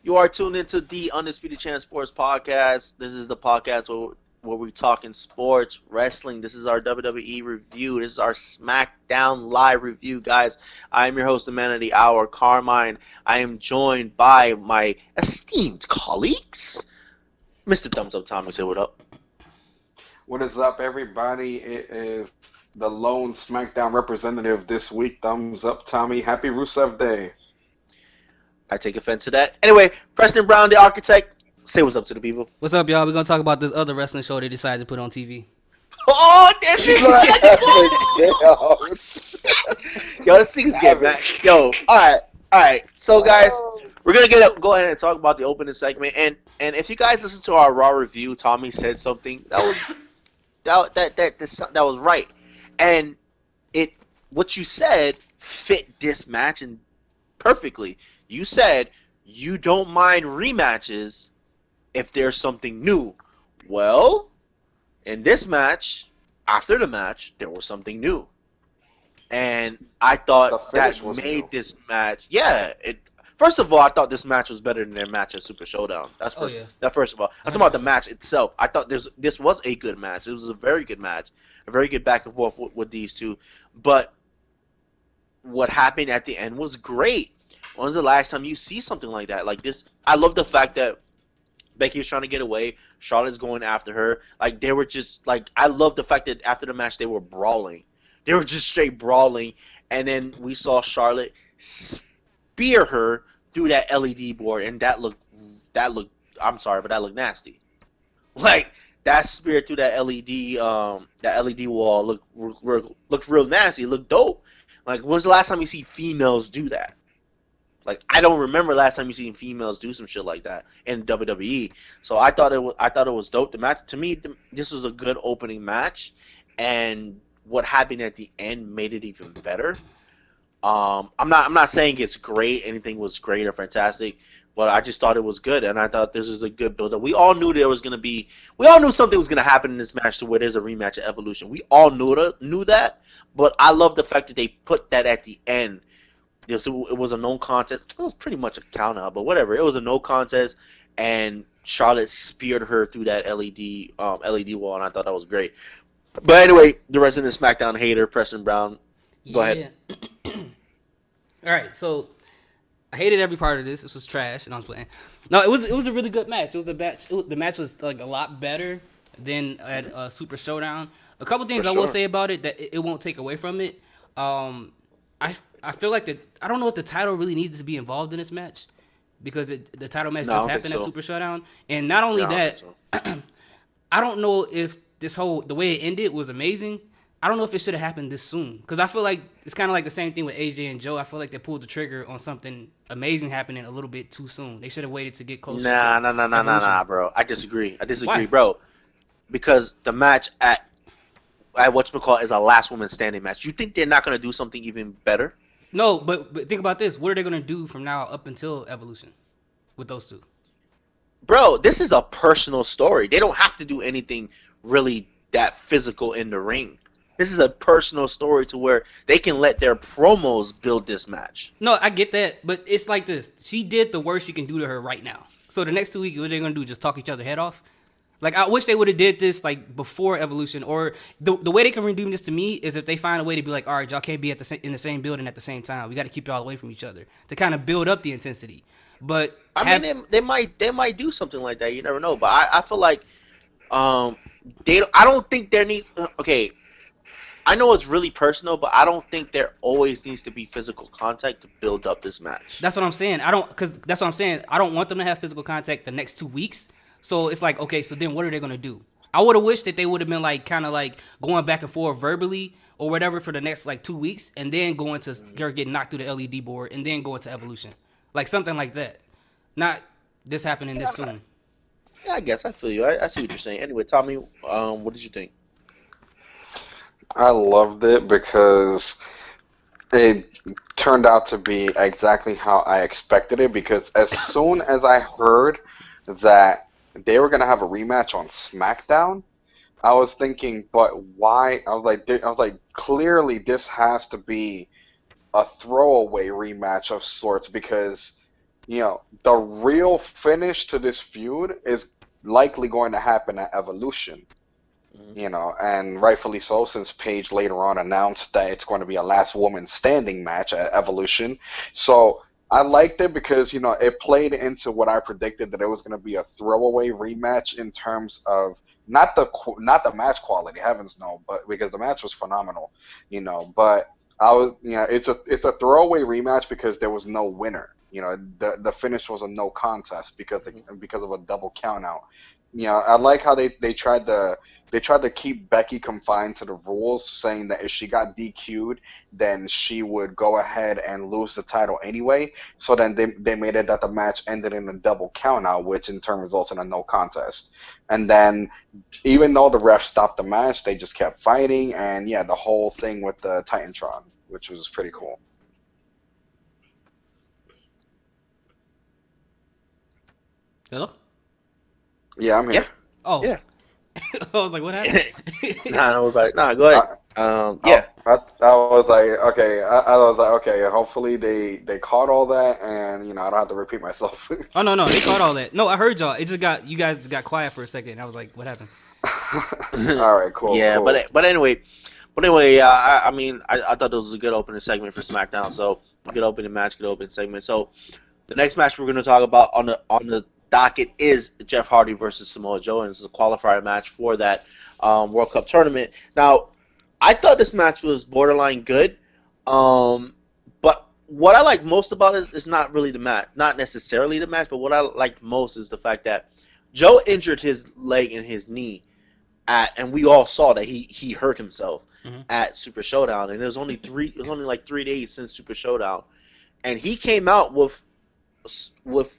You are tuned into the Undisputed Champ Sports Podcast. This is the podcast where we're talking sports, wrestling. This is our WWE review. This is our Smackdown live review, guys. I am your host, the man of the hour, Carmine. I am joined by my esteemed colleagues. Mr. Thumbs Up Tommy, say what up. What is up, everybody? It is the lone SmackDown representative this week. Thumbs up, Tommy. Happy Rusev Day. I take offense to that. Anyway, Preston Brown, the architect, say what's up to the people. What's up, y'all? We're going to talk about this other wrestling show they decided to put on TV. Oh, this is Yo, this thing's getting back. Yo, all right. So, guys, we're going to go ahead and talk about the opening segment. And if you guys listen to our Raw review, Tommy said something that was right. And what you said fit this match and perfectly. You said you don't mind rematches if there's something new. Well, in this match, after the match, there was something new. And I thought that made this match... Yeah, first of all, I thought this match was better than their match at Super Showdown. First of all. I'm talking about the match itself. I thought this was a good match. It was a very good match. A very good back and forth with these two. But what happened at the end was great. When was the last time you see something like that? Like this, I love the fact that Becky was trying to get away. Charlotte's going after her. Like they were just like, I love the fact that after the match they were brawling. They were just straight brawling, and then we saw Charlotte spear her through that LED board, and that looked. I'm sorry, but that looked nasty. Like that spear through that LED wall looked real nasty. It looked dope. Like when was the last time you see females do that? Like I don't remember last time you seen females do some shit like that in WWE. So I thought it was dope. The match to me, this was a good opening match, and what happened at the end made it even better. I'm not saying it's great. Anything was great or fantastic, but I just thought it was good, and I thought this was a good build-up. We all knew something was gonna happen in this match to where there's a rematch at Evolution. We all knew that, but I love the fact that they put that at the end. It was a no contest. It was pretty much a count out, but whatever. It was a no contest, and Charlotte speared her through that LED wall, and I thought that was great. But anyway, the resident SmackDown hater, Preston Brown, go ahead. All right, so I hated every part of this. This was trash, and I was playing. No, it was a really good match. The match was like a lot better than at Super Showdown. A couple things I will say about it that it won't take away from it. I feel like I don't know if the title really needs to be involved in this match because the title match just happened at Super Showdown, and not only that, I don't know if the way it ended was amazing. I don't know if it should have happened this soon because I feel like it's kind of like the same thing with AJ and Joe. I feel like they pulled the trigger on something amazing happening a little bit too soon. They should have waited to get closer. Nah, bro. I disagree, Why? bro. Because the match at whatchamacallit is a last woman standing match. You think they're not gonna do something even better? No, but think about this. What are they gonna do from now up until Evolution with those two? Bro, this is a personal story. They don't have to do anything really that physical in the ring. This is a personal story to where they can let their promos build this match. No, I get that, but it's like this. She did the worst she can do to her right now. So the next 2 weeks, what are they gonna do? Just talk each other head off? Like I wish they would have did this like before Evolution, or the way they can redeem this to me is if they find a way to be like, all right, y'all can't be in the same building at the same time. We got to keep y'all away from each other to kind of build up the intensity. But I mean, they might do something like that. You never know. But I feel like I don't think there needs. Okay, I know it's really personal, but I don't think there always needs to be physical contact to build up this match. That's what I'm saying. I don't want them to have physical contact the next 2 weeks. So it's like, okay, so then what are they going to do? I would have wished that they would have been like kind of like going back and forth verbally or whatever for the next like 2 weeks and then going to her getting knocked through the LED board and then going to Evolution. Like something like that. Not this happening this soon. Yeah, I guess I feel you. I see what you're saying. Anyway, Tommy, what did you think? I loved it because it turned out to be exactly how I expected it, because as soon as I heard that they were going to have a rematch on SmackDown, I was thinking, but why? I was like, clearly this has to be a throwaway rematch of sorts, because the real finish to this feud is likely going to happen at Evolution. Mhm. And rightfully so, since Paige later on announced that it's going to be a last woman standing match at Evolution. So I liked it because, it played into what I predicted, that it was going to be a throwaway rematch in terms of not the match quality, heavens no, but because the match was phenomenal, but I was, it's a throwaway rematch because there was no winner. The finish was a no contest Mhm. because of a double count out. I like how they tried to keep Becky confined to the rules, saying that if she got DQ'd, then she would go ahead and lose the title anyway. So then they made it that the match ended in a double countout, which in turn results in a no contest. And then even though the ref stopped the match, they just kept fighting, and yeah, the whole thing with the Titantron, which was pretty cool. Hello? Yeah, I'm Yeah, here. Oh, yeah. I was like, what happened? Nah, don't worry about it. Nah, go ahead. I, Yeah. I was like, okay, I was like, okay, hopefully they caught all that, and I don't have to repeat myself. Oh no, no, they caught all that. No, I heard y'all. It just got you guys got quiet for a second. I was like, what happened? All right, cool, Yeah, cool. but anyway, yeah. I mean, I thought this was a good opening segment for SmackDown. So good opening match, good opening segment. So the next match we're going to talk about on the docket is Jeff Hardy versus Samoa Joe, and this is a qualifier match for that World Cup tournament. Now, I thought this match was borderline good, but what I like most about it is not really the match, not necessarily the match, but what I liked most is the fact that Joe injured his leg and his knee and we all saw that he hurt himself Hmm. at Super Showdown, and it was only like 3 days since Super Showdown, and he came out with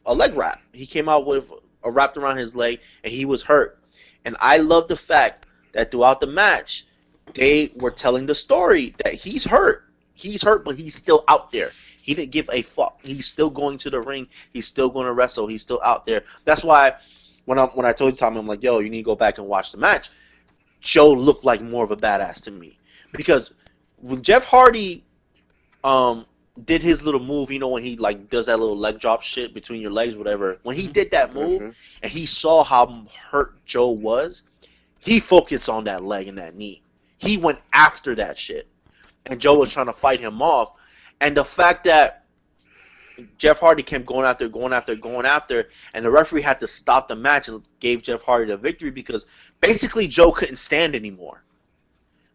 a leg wrap. He came out with a wrapped around his leg, and he was hurt. And I love the fact that throughout the match, they were telling the story that he's hurt. He's hurt, but he's still out there. He didn't give a fuck. He's still going to the ring. He's still going to wrestle. He's still out there. That's why when I told you, Tommy, I'm like, yo, you need to go back and watch the match. Joe looked like more of a badass to me because when Jeff Hardy um did his little move, when he like does that little leg drop shit between your legs, whatever. When he Hmm. did that move Hmm. and he saw how hurt Joe was, he focused on that leg and that knee. He went after that shit, and Joe was trying to fight him off. And the fact that Jeff Hardy kept going after, going after, going after, and the referee had to stop the match and gave Jeff Hardy the victory because basically Joe couldn't stand anymore.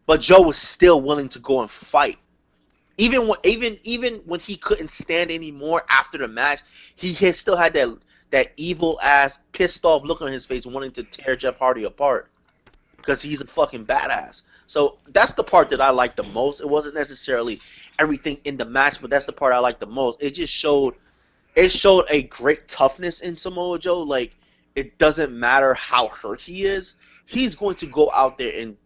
But Joe was still willing to go and fight. Even when he couldn't stand anymore after the match, he still had that evil ass pissed off look on his face, wanting to tear Jeff Hardy apart because he's a fucking badass. So that's the part that I like the most. It wasn't necessarily everything in the match, but that's the part I like the most. It showed a great toughness in Samoa Joe. Like it doesn't matter how hurt he is, he's going to go out there and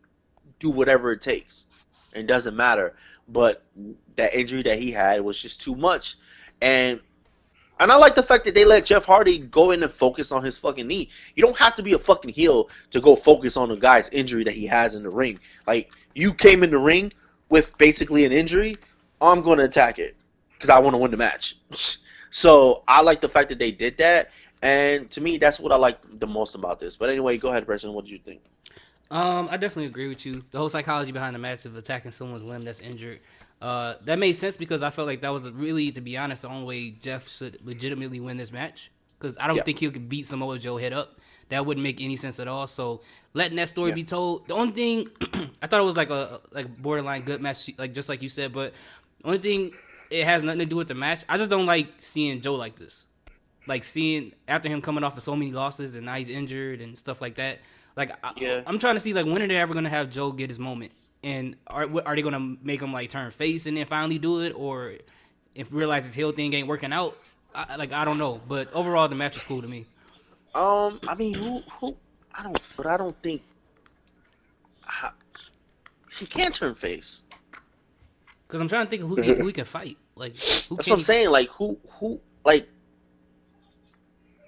do whatever it takes. It doesn't matter. But that injury that he had was just too much. And and I like the fact that they let Jeff Hardy go in and focus on his fucking knee. You don't have to be a fucking heel to go focus on a guy's injury that he has in the ring. Like you came in the ring with basically an injury, I'm going to attack it because I want to win the match. So I like the fact that they did that, and to me, that's what I like the most about this. But anyway, go ahead, Preston. What did you think? I definitely agree with you. The whole psychology behind the match of attacking someone's limb that's injured, that made sense because I felt like that was really, to be honest, the only way Jeff should legitimately win this match. Because I don't Yeah, think he could beat Samoa Joe head up. That wouldn't make any sense at all. So letting that story yeah. be told. The only thing I thought it was like a borderline good match, like just like you said. But the only thing it has nothing to do with the match. I just don't like seeing Joe like this, like seeing after him coming off of so many losses and now he's injured and stuff like that. Like Yeah. I'm trying to see like when are they ever gonna have Joe get his moment, and are they gonna make him like turn face and then finally do it, or if realize his heel thing ain't working out? I don't know, but overall the match was cool to me. I mean, who? I don't think uh, he can turn face. Cause I'm trying to think of who he can fight. Like who That's what can I'm he? saying. Like who? Like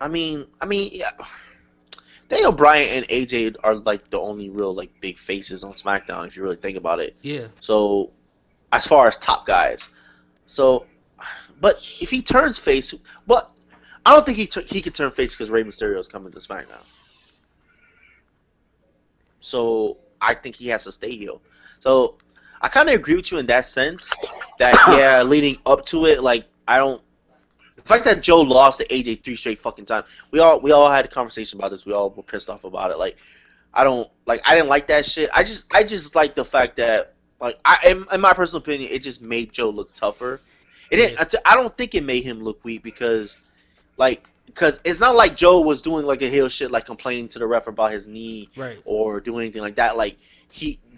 I mean, yeah. Daniel Bryan and AJ are like the only real like big faces on SmackDown if you really think about it. Yeah, So as far as top guys, so but if he turns face, what? I don't think he could turn face because Rey Mysterio is coming to SmackDown. So I think he has to stay heel. So I kind of agree with you in that sense. That yeah, leading up to it, like I don't. The fact that Joe lost to AJ 3 straight fucking times, we all had a conversation about this. We all were pissed off about it. Like I didn't like that shit. I just like the fact that like in my personal opinion, it just made Joe look tougher. It didn't. I don't think it made him look weak because it's not like Joe was doing like a heel shit, like complaining to the ref about his knee, right, or doing anything like that. Like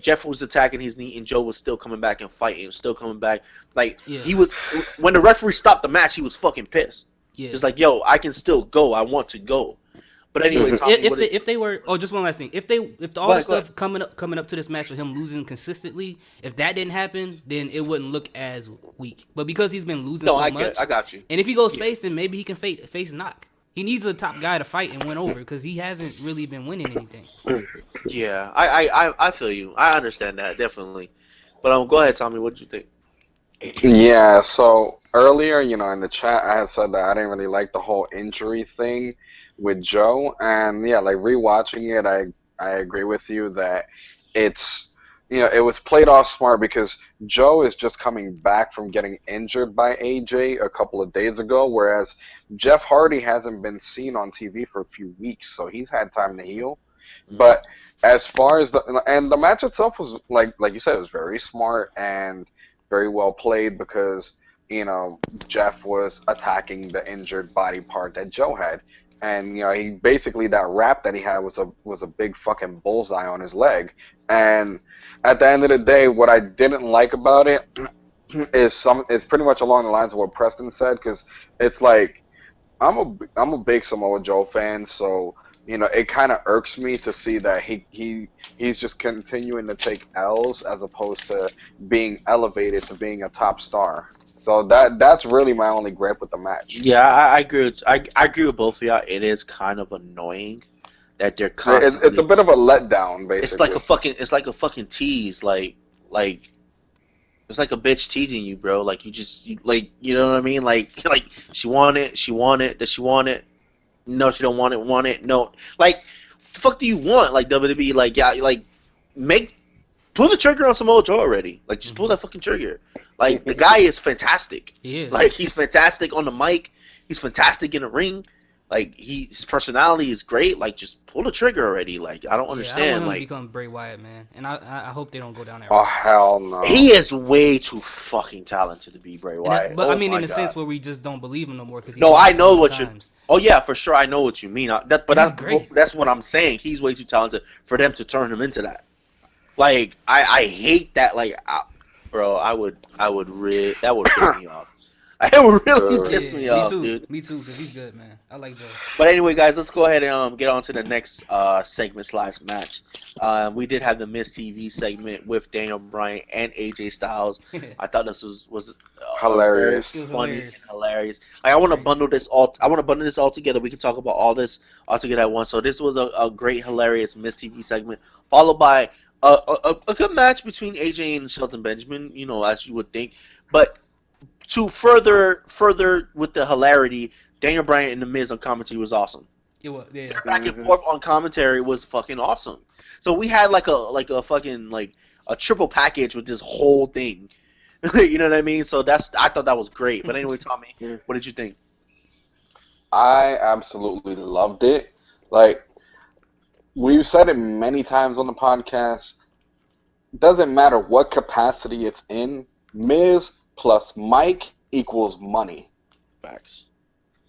Jeff was attacking his knee, and Joe was still coming back and fighting, still coming back. Like he was when the referee stopped the match, he was fucking pissed. Yeah, it's like, yo, I can still go. I want to go. But anyway, Tommy, if they were just one last thing, if all the stuff coming up to this match with him losing consistently, if that didn't happen, then it wouldn't look as weak. But because he's been losing much, I got you. And if he goes face, then maybe he can face knock. He needs a top guy to fight and win over because he hasn't really been winning anything. Yeah, I feel you. I understand that definitely. But go ahead, Tommy. What did you think? Yeah. So earlier, in the chat, I had said that I didn't really like the whole injury thing with Joe, and yeah, like rewatching it, I agree with you that it's it was played off smart because Joe is just coming back from getting injured by AJ a couple of days ago, whereas Jeff Hardy hasn't been seen on TV for a few weeks, so he's had time to heal. But as far as the match itself was like you said, it was very smart and very well played because Jeff was attacking the injured body part that Joe had. And he basically, that wrap that he had was a big fucking bullseye on his leg. And at the end of the day, what I didn't like about it is pretty much along the lines of what Preston said, because it's like I'm a big Samoa Joe fan, so it kind of irks me to see that he's just continuing to take L's as opposed to being elevated to being a top star. So that's really my only gripe with the match. Yeah, I agree. I agree with both of y'all. It is kind of annoying that they're constantly. It's a bit of a letdown, basically. It's like a fucking tease. Like it's like a bitch teasing you, bro. Like you know what I mean? Like she want it. Does she want it? No, she don't want it. Want it? No. Like what the fuck do you want? Like WWE? Like yeah, like pull the trigger on Samoa Joe already. Like just pull that fucking trigger. Like, the guy is fantastic. He is. Like, he's fantastic on the mic. He's fantastic in the ring. Like, his personality is great. Like, just pull the trigger already. Like, I don't understand. I want him like, to become Bray Wyatt, man. And I hope they don't go down that road. Oh, hell no. He is way too fucking talented to be Bray Wyatt. But I mean, in a sense where we just don't believe him no more. No, I know what you. Oh yeah, for sure, I know what you mean. That's great. That's what I'm saying. He's way too talented for them to turn him into that. Like, I hate that. Like. Bro, that would piss me off. It would really piss me off, dude. Me too, because he's good, man. I like Joe. But anyway, guys, let's go ahead and get on to the next segment/match. We did have the Miz TV segment with Daniel Bryan and AJ Styles. I thought this was hilarious, funny, and hilarious. Like, I want to bundle this all together. We can talk about all this all together at once. So this was a great, hilarious Miz TV segment, followed by a good match between AJ and Shelton Benjamin, as you would think. But to further with the hilarity, Daniel Bryan and The Miz on commentary was awesome. It was, yeah. Back and forth on commentary was fucking awesome. So we had like a fucking like a triple package with this whole thing. You know what I mean? So I thought that was great. But anyway, Tommy, what did you think? I absolutely loved it. Like, we've said it many times on the podcast. Doesn't matter what capacity it's in. Miz plus Mike equals money. Facts.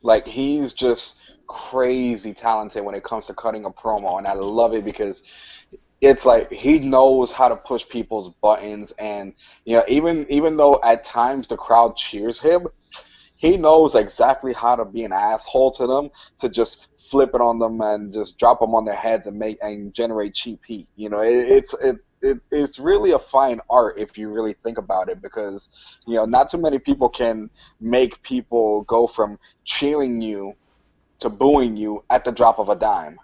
Like, he's just crazy talented when it comes to cutting a promo, and I love it because it's like he knows how to push people's buttons, and even though at times the crowd cheers him, he knows exactly how to be an asshole to them, to just flip it on them and just drop them on their heads and generate cheap heat. It's really a fine art if you really think about it, because not too many people can make people go from cheering you to booing you at the drop of a dime.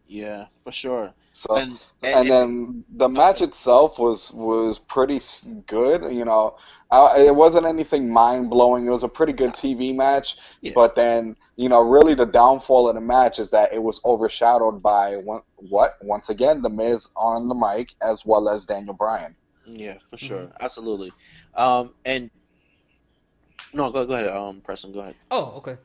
Yeah, for sure. So, and and then the match itself was pretty good. It wasn't anything mind blowing. It was a pretty good TV match. yeah, But then, really the downfall of the match is that it was overshadowed by once again, The Miz on the mic as well as Daniel Bryan. yeah, for Hmm. sure, absolutely. And no, go ahead, Preston, go ahead. Oh, okay.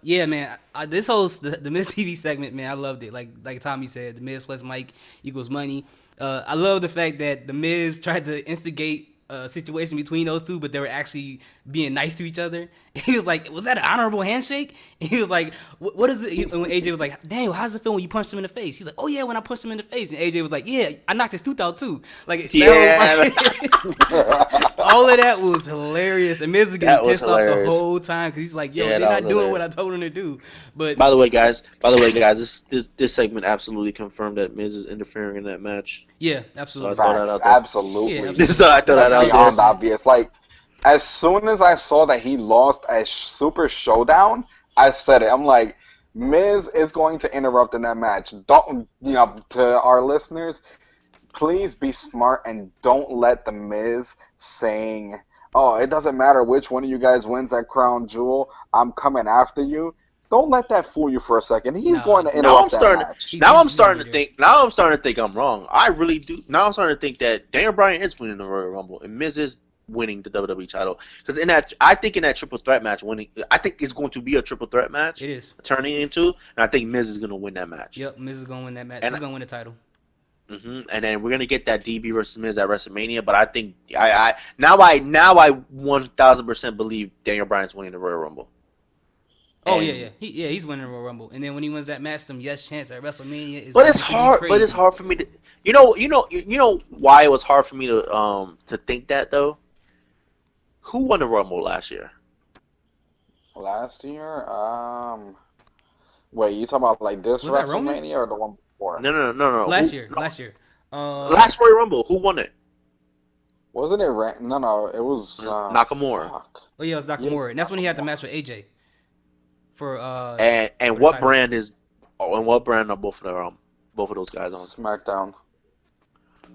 Yeah, man. This whole the Miz TV segment, man, I loved it. Like Tommy said, the Miz plus Mike equals money. I love the fact that the Miz tried to instigate a situation between those two, but they were actually being nice to each other. He was like, "Was that an honorable handshake?" And he was like, "What is it?" And when AJ was like, "Daniel, how's it feel when you punched him in the face?" He's like, "Oh yeah, when I punched him in the face." And AJ was like, "Yeah, I knocked his tooth out too." Like Yeah, all of that was hilarious. And Miz was getting that was pissed off the hilarious. whole time because he's like, "Yo, Yeah, they're that not was doing what hilarious. I told them to do." But By the way, guys, this segment absolutely confirmed that Miz is interfering in that match. yeah, So I absolutely. throw that Facts, out there. absolutely. Yeah, absolutely. So I throw That's that out Beyond there. 1,000%. obvious. Like, as soon as I saw that he lost a Super Showdown, I said it. I'm like, Miz is going to interrupt in that match. Don't, to our listeners, please be smart and don't let the Miz saying, "Oh, it doesn't matter which one of you guys wins that crown jewel. I'm coming after you." Don't let that fool you for a second. He's Nah, going to Now I'm interrupt that starting. match. he's gonna be there. Now I'm starting to think I'm wrong. I really do. Now I'm starting to think that Daniel Bryan is winning the Royal Rumble and Miz is winning the WWE title. Because I think in that triple threat match, I think it's going to be a triple threat match It is. turning into, and I think Miz is going to win that match. Yep, Miz is gonna win that match. And He's gonna win the title. and then we're gonna get that DB versus Miz at WrestleMania. But I think I 1,000% believe Daniel Bryan's winning the Royal Rumble. Oh And- yeah. He's winning the Royal Rumble. And then when he wins that match, some yes chance at WrestleMania is But going it's to hard. be But it's crazy. hard for me to. You know why it was hard for me to think that though. Who won the Rumble last year? Last year, wait, you talking about like this Was that Roman? WrestleMania or the one before? No. Last Who- year. no. Last year. Last Royal Rumble. Who won it? Wasn't it No, it was Nakamura. Fuck. Oh yeah, it was Nakamura. And that's when he had the match with AJ. For And for the what title. brand is? Oh, and what brand are both of those guys on? SmackDown.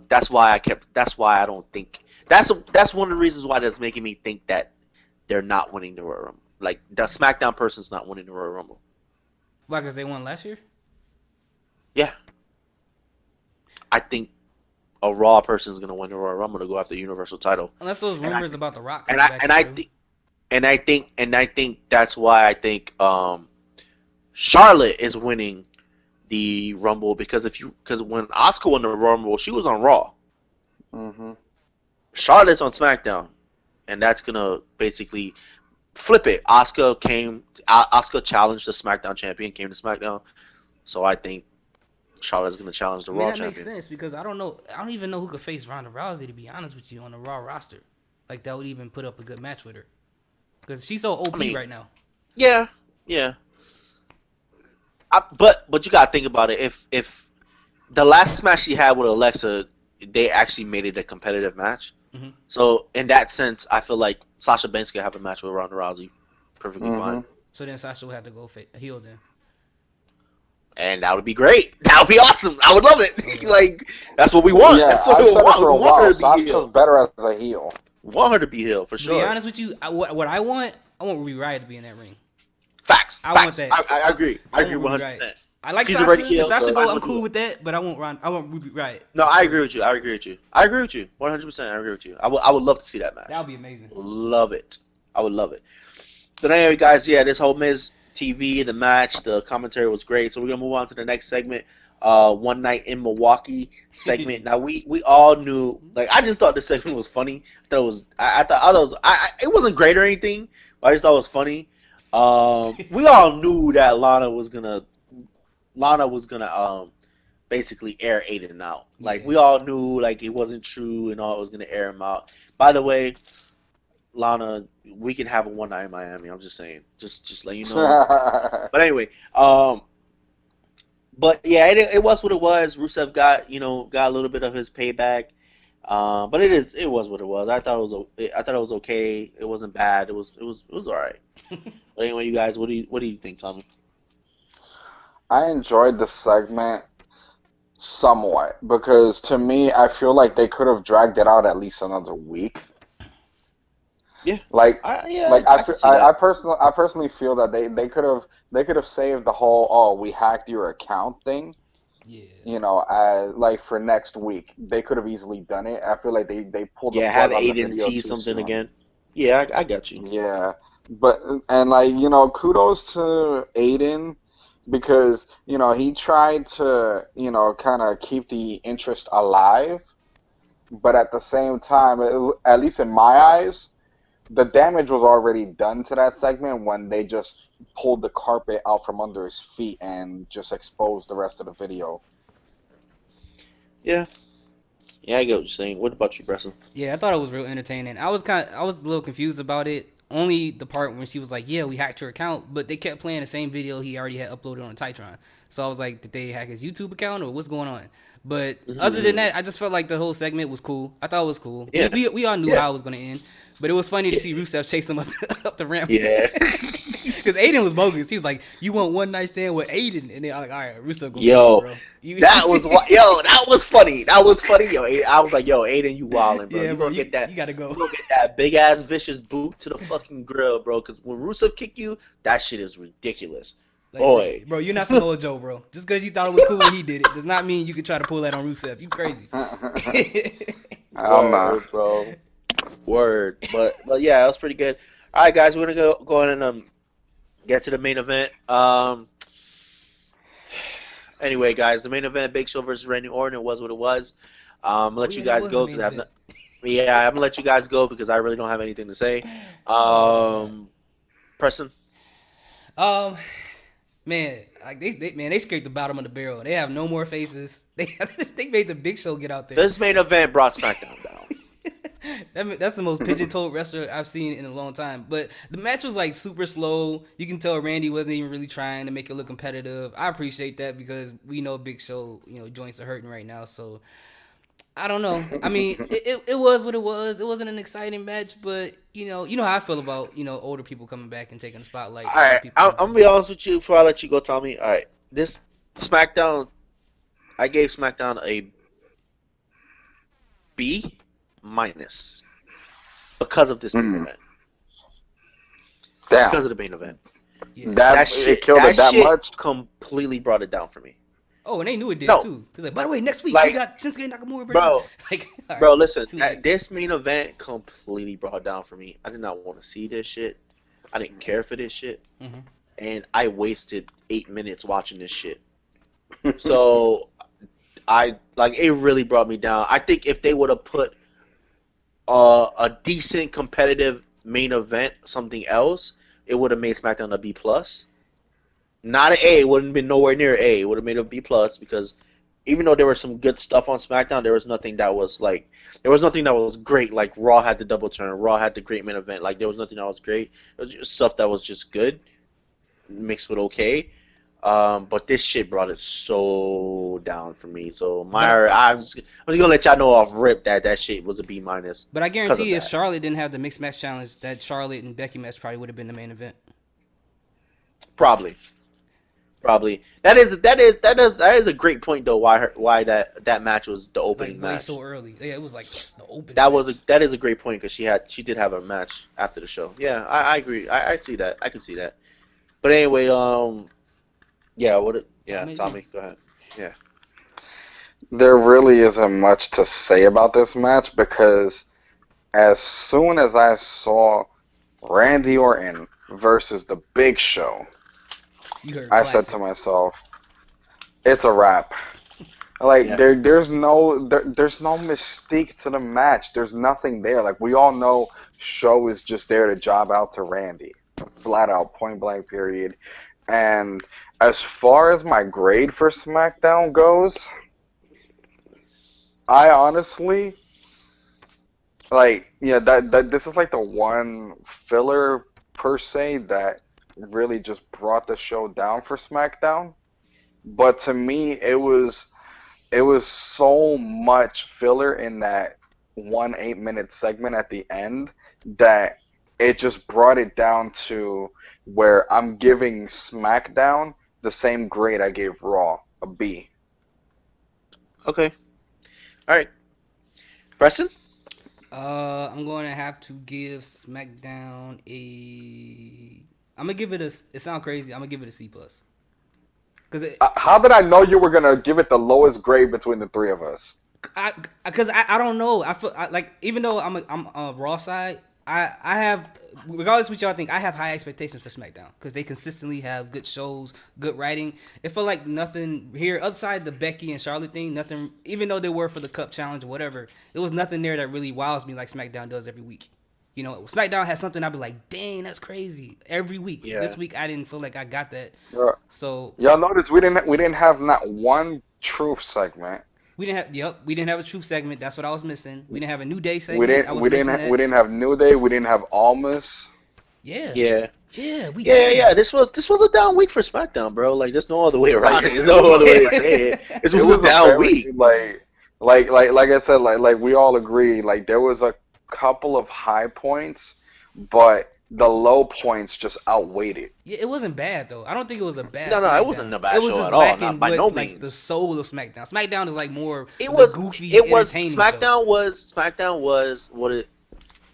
That's why I kept. That's why I don't think. That's one of the reasons why that's making me think that they're not winning the Royal Rumble. Like the SmackDown person's not winning the Royal Rumble. Why? Because they won last year. Yeah, I think a Raw person is gonna win the Royal Rumble to go after the Universal title. Unless those And I- rumors about the Rock. And coming back I too. think that's why I think Charlotte is winning the Rumble because when Asuka won the Rumble, she was on Raw. Mm-hmm. Charlotte's on SmackDown, and that's gonna basically flip it. Asuka challenged the SmackDown champion, came to SmackDown, so I think Charlotte's gonna challenge the I mean, Raw that makes champion. sense because I don't even know who could face Ronda Rousey, to be honest with you, on the Raw roster. Like that would even put up a good match with her because she's so OP right now. Yeah. But you gotta think about it. If the last match she had with Alexa, they actually made it a competitive match. Mhm. So in that sense, I feel like Sasha Banks could have a match with Ronda Rousey perfectly fine, So then Sasha would have to go heel then. and that would be great. That would be awesome. I would love it. Like that's what we want. Yeah, That's what I've we said it want. for a We want her while. to be Sasha's heel. better as a heel. Want her to be heel for To be sure. honest with you, what I want Ruby Riott to be in that ring. Facts. I Facts. want that. I agree. I agree want 100%. Ruby Riott. I like She's Sasha. already If heel, Sasha so go, might as I'm well cool do it. with that. But I want Ruby Riott. No, I agree with you. I agree with you. 100%. I agree with you. I would love to see that match. That would be amazing. Love it. I would love it. But anyway, guys, yeah, this whole Miz TV, the match, the commentary was great. So we're gonna move on to the next segment. One Night in Milwaukee segment. Now we all knew. Like I just thought this segment was funny. I thought it was. I thought it was. It wasn't great or anything. But I just thought it was funny. We all knew that Lana was gonna basically air Aiden out. Like Yeah. we all knew like it wasn't true and all it was gonna air him out. By the way, Lana, we can have a one night in Miami. I'm just saying, just let you know. But anyway, but yeah, it was what it was. Rusev got a little bit of his payback. But it was what it was. I thought it was okay. It wasn't bad. It was all right. But anyway, you guys, what do you think, Tommy? I enjoyed the segment. Somewhat, because to me, I feel like they could have dragged it out at least another week. Yeah, Like, I can see that. I personally feel that they could have saved the whole we hacked your account thing. Yeah. As like for next week, they could have easily done it. I feel like they pulled the Yeah, have plug on the Aiden video T too something soon. again. Yeah, I got you. Yeah, but and kudos to Aiden because he tried to kind of keep the interest alive, but at the same time, at least in my eyes, the damage was already done to that segment when they just pulled the carpet out from under his feet and just exposed the rest of the video. Yeah, yeah, I get what you're saying. What about you, Bresson? Yeah, I thought it was real entertaining. I was a little confused about it. Only the part when she was like, "Yeah, we hacked your account," but they kept playing the same video he already had uploaded on Titron. So I was like, "Did they hack his YouTube account or what's going on?" But other than Mm-hmm. that, I just felt like the whole segment was cool. I thought it was cool. Yeah, We all knew yeah, how it was going to end, but it was funny to yeah, see Rusev chase him up up the ramp. yeah. Because Aiden was bogus. He was like, "You want one night stand with Aiden?" And then I'm like, "All right, Rusev gonna kill you, Yo, bro." You, that was funny. That was funny. Yo, I was like, yo, Aiden, you wildin', bro. yeah, You bro, gonna get you that? gotta go. You gonna get that big ass vicious boot to the fucking grill, bro? Because when Rusev kick you, that shit is ridiculous, Like, boy. bro, you're not Samoa Joe, bro. Just because you thought it was cool when he did it does not mean you can try to pull that on Rusev. You crazy. I don't know. Word, bro. Word. But yeah, that was pretty good. All right, guys, we're gonna go ahead and get to the main event. Anyway, guys, the main event, Big Show versus Randy Orton. It was what it was. I'm gonna Oh let yeah, you that guys was the go because main I have event. not. Yeah, I'm gonna let you guys go because I really don't have anything to say. Oh my god. Preston. Um, man, like they scraped the bottom of the barrel. They have no more faces. They made the Big Show get out there. This main event brought SmackDown down. That's the most pigeon-toed wrestler I've seen in a long time. But the match was like super slow. You can tell Randy wasn't even really trying to make it look competitive. I appreciate that because we know Big Show, joints are hurting right now. So I don't know. I mean, it was what it was. It wasn't an exciting match, but you know how I feel about older people coming back and taking the spotlight All that other right, people I'm have gonna been. be honest with you before I let you go, Tommy. All right, this SmackDown, I gave SmackDown a B minus because of this main Mm, event. damn. Because of the main event. Yeah. That it killed it That that shit much? completely brought it down for me. Oh, and they knew it did No, too. Cause like, by the way, next week we like, got Shinsuke Nakamura versus bro, like, all right, bro, listen, too late. this main event completely brought it down for me. I did not want to see this shit. I didn't care for this shit, Hmm. and I wasted 8 minutes watching this shit. So I like it really brought me down. I think if they would have put a decent competitive main event, something else, it would have made SmackDown a B plus. Not an A. It wouldn't have been nowhere near A. It would have made a B plus because even though there was some good stuff on SmackDown, there was nothing that was great. Like Raw had the double turn, Raw had the great main event. Like there was nothing that was great. It was just stuff that was just good mixed with okay. But this shit brought it so down for me. So But I'm just gonna let y'all know off rip that that shit was a B minus but I because of guarantee if that. Charlotte didn't have the mixed match challenge, that Charlotte and Becky match probably would have been the main event. Probably, probably. That is a great point though. Why that match was the Like opening way match. so early. Yeah, it was like the opening match. That is a great point because she did have a match after the show. Yeah, I agree. I see that. I can see that. But anyway, yeah, yeah, Tommy D. Tommy, go ahead. Yeah. There really isn't much to say about this match because as soon as I saw Randy Orton versus The Big Show, You heard I said to classic. myself, it's a wrap. Like Yeah. there's no mystique to the match. There's nothing there. Like we all know Show is just there to job out to Randy. Flat out, point blank period. And as far as my grade for SmackDown goes, I honestly that this is like the one filler per se that really just brought the show down for SmackDown. But to me, it was so much filler in that 1 8 minute segment at the end that it just brought it down to where I'm giving SmackDown the same grade I gave Raw, a B. Okay. All right. Preston? I'm going to have to give SmackDown a. I'm gonna give it a. It sounds crazy. I'm gonna give it a C plus. Cause How did I know you were gonna give it the lowest grade between the three of us? I don't know. I feel like even though I'm Raw side, I have, regardless of what y'all think, I have high expectations for SmackDown because they consistently have good shows, good writing. It felt like nothing here outside the Becky and Charlotte thing. Nothing, even though they were for the Cup Challenge or whatever, there was nothing there that really wows me like SmackDown does every week. You know, SmackDown has something I'd be like, dang, that's crazy every week. Yeah. This week I didn't feel like I got that. So Y'all notice we didn't have not one truth segment. we didn't have a truth segment. That's what I was missing. We didn't have a New Day segment. We didn't have New Day. We didn't have Almas. Yeah. Yeah. Yeah, Yeah. This was a down week for SmackDown, bro. Like, there's no other way around it. There's no other way to say it. This was a down week. Like I said, like we all agree. Like there was a couple of high points, but the low points just outweighed it. Yeah, it wasn't bad though. I don't think it was a bad. No, SmackDown. it wasn't a bad It was show just at all. lacking Not by what, no like means. the soul of SmackDown. SmackDown is like more It was goofy, it was entertaining SmackDown was what it.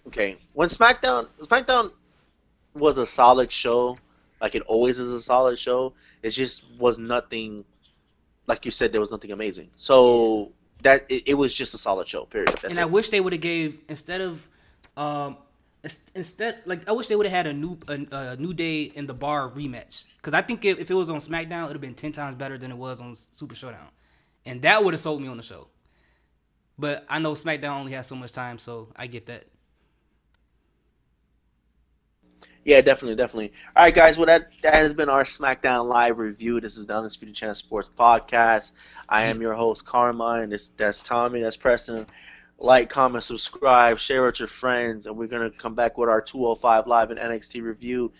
Okay, when SmackDown was a solid show, like it always is a solid show. It just was nothing. Like you said, there was nothing amazing. So that it was just a solid show. Period. That's And it. I wish they would have gave like I wish they would have had a new Day in the Bar rematch because I think if it was on SmackDown, it would have been 10 times better than it was on Super Showdown, and that would have sold me on the show. But I know SmackDown only has so much time, so I get that. Yeah, definitely. All right, guys. Well, that has been our SmackDown Live review. This is the Undisputed Channel Sports Podcast. I am your host, Carmine. That's Tommy. That's Preston. Like, comment, subscribe, share with your friends, and we're gonna come back with our 205 Live and NXT review.